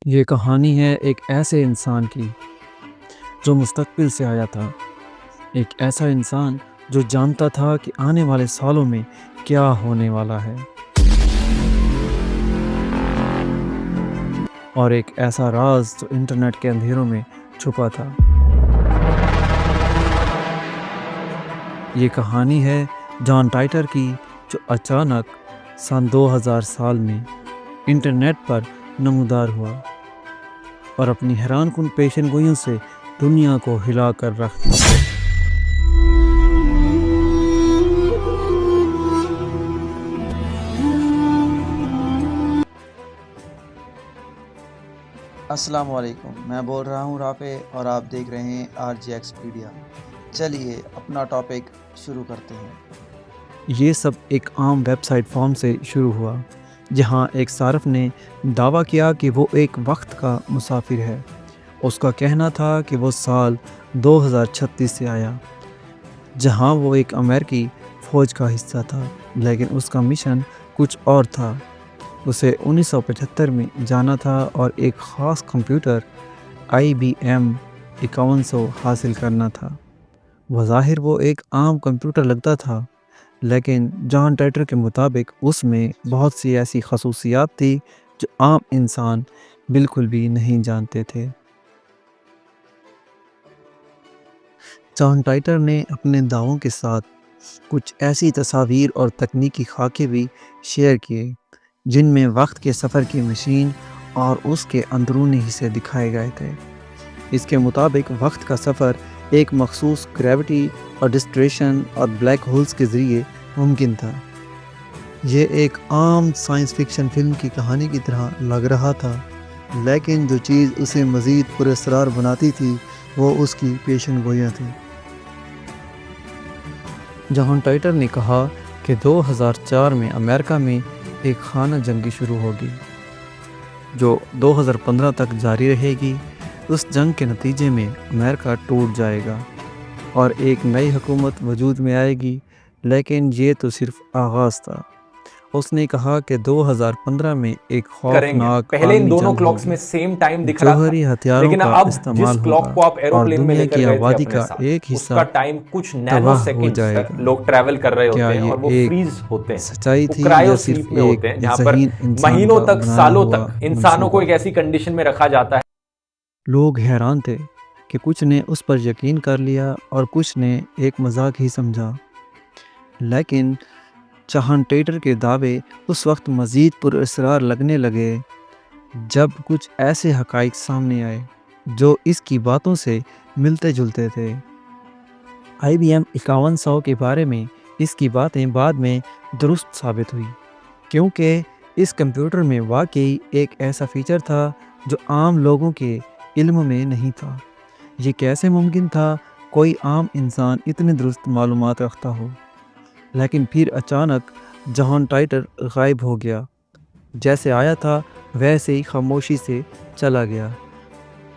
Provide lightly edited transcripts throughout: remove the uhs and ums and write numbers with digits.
یہ کہانی ہے ایک ایسے انسان کی جو مستقبل سے آیا تھا، ایک ایسا انسان جو جانتا تھا کہ آنے والے سالوں میں کیا ہونے والا ہے، اور ایک ایسا راز جو انٹرنیٹ کے اندھیروں میں چھپا تھا۔ یہ کہانی ہے جان ٹائٹر کی، جو اچانک سن 2000 سال میں انٹرنیٹ پر نمودار ہوا اور اپنی حیران کن پیشن گوئیوں سے دنیا کو ہلا کر رکھ دیا۔ السلام علیکم، میں بول رہا ہوں رافع اور آپ دیکھ رہے ہیں آر جی ایکسپیڈیا۔ چلیے اپنا ٹاپک شروع کرتے ہیں۔ یہ سب ایک عام ویب سائٹ فارم سے شروع ہوا، جہاں ایک صارف نے دعویٰ کیا کہ وہ ایک وقت کا مسافر ہے۔ اس کا کہنا تھا کہ وہ سال 2036 سے آیا، جہاں وہ ایک امریکی فوج کا حصہ تھا، لیکن اس کا مشن کچھ اور تھا۔ اسے 1975 میں جانا تھا اور ایک خاص کمپیوٹر IBM 5100 حاصل کرنا تھا۔ بظاہر وہ ایک عام کمپیوٹر لگتا تھا، لیکن جان ٹائٹر کے مطابق اس میں بہت سی ایسی خصوصیات تھی جو عام انسان بالکل بھی نہیں جانتے تھے۔ جان ٹائٹر نے اپنے دعووں کے ساتھ کچھ ایسی تصاویر اور تکنیکی خاکے بھی شیئر کیے جن میں وقت کے سفر کی مشین اور اس کے اندرونی حصے دکھائے گئے تھے۔ اس کے مطابق وقت کا سفر ایک مخصوص گریوٹی اور ڈسٹریشن اور بلیک ہولز کے ذریعے ممکن تھا۔ یہ ایک عام سائنس فکشن فلم کی کہانی کی طرح لگ رہا تھا، لیکن جو چیز اسے مزید پراسرار بناتی تھی وہ اس کی پیشن گوئیاں تھیں۔ جان ٹائٹر نے کہا کہ 2004 میں امریکہ میں ایک خانہ جنگی شروع ہوگی جو 2015 تک جاری رہے گی۔ اس جنگ کے نتیجے میں امریکہ ٹوٹ جائے گا اور ایک نئی حکومت وجود میں آئے گی، لیکن یہ تو صرف آغاز تھا۔ اس نے کہا کہ 2015 میں ایک خوفناک پہلے ان عالمی دونوں جنگ کلوکس ہوگی، میں سیم ٹائم دکھ رہا جوہری تھا، ہتھیاروں لیکن کا اب استعمال جس کلوک ہوگا کو آپ اور ایروپلین میں دنیا لے کر کی گئے تھے آبادی اپنے کا ساتھ، ایک اس حصہ کا ٹائم کچھ نینو تباہ ہو سیکنڈز جائے تک گا۔ لوگ ٹریول کر رہے کیا ہوتے ہیں یہ اور وہ ایک فریز ہوتے ہیں، سچائی وہ تھی کرائیو یا صرف سلیپ میں ایک ہوتے ہیں جہاں پر ذہین انسان مہینوں کا تک بنایا سالوں ہوا تک انسانوں کو منصوبہ؟ ایک ایسی کنڈیشن میں رکھا جاتا ہے۔ لوگ حیران تھے کہ کچھ نے اس پر یقین کر لیا اور کچھ نے ایک مذاق ہی سمجھا، لیکن جان ٹائٹر کے دعوے اس وقت مزید پراسرار لگنے لگے جب کچھ ایسے حقائق سامنے آئے جو اس کی باتوں سے ملتے جلتے تھے۔ IBM 5100 کے بارے میں اس کی باتیں بعد میں درست ثابت ہوئی، کیونکہ اس کمپیوٹر میں واقعی ایک ایسا فیچر تھا جو عام لوگوں کے علم میں نہیں تھا۔ یہ کیسے ممکن تھا کوئی عام انسان اتنے درست معلومات رکھتا ہو؟ لیکن پھر اچانک جان ٹائٹر غائب ہو گیا، جیسے آیا تھا ویسے ہی خاموشی سے چلا گیا۔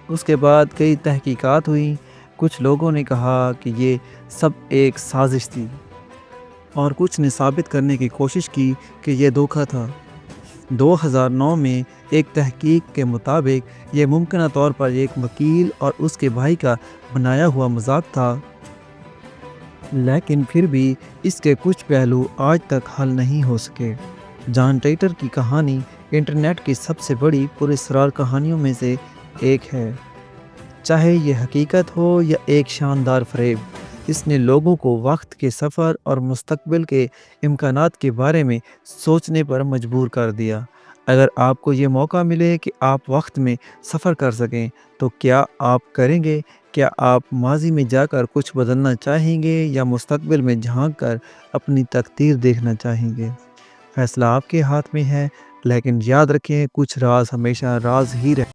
اس کے بعد کئی تحقیقات ہوئیں۔ کچھ لوگوں نے کہا کہ یہ سب ایک سازش تھی، اور کچھ نے ثابت کرنے کی کوشش کی کہ یہ دھوکہ تھا۔ 2009 میں ایک تحقیق کے مطابق یہ ممکنہ طور پر ایک وکیل اور اس کے بھائی کا بنایا ہوا مذاق تھا، لیکن پھر بھی اس کے کچھ پہلو آج تک حل نہیں ہو سکے۔ جان ٹائٹر کی کہانی انٹرنیٹ کی سب سے بڑی پراسرار کہانیوں میں سے ایک ہے، چاہے یہ حقیقت ہو یا ایک شاندار فریب۔ اس نے لوگوں کو وقت کے سفر اور مستقبل کے امکانات کے بارے میں سوچنے پر مجبور کر دیا۔ اگر آپ کو یہ موقع ملے کہ آپ وقت میں سفر کر سکیں تو کیا آپ کریں گے؟ کیا آپ ماضی میں جا کر کچھ بدلنا چاہیں گے یا مستقبل میں جھانک کر اپنی تقدیر دیکھنا چاہیں گے؟ فیصلہ آپ کے ہاتھ میں ہے، لیکن یاد رکھیں کچھ راز ہمیشہ راز ہی رہیں۔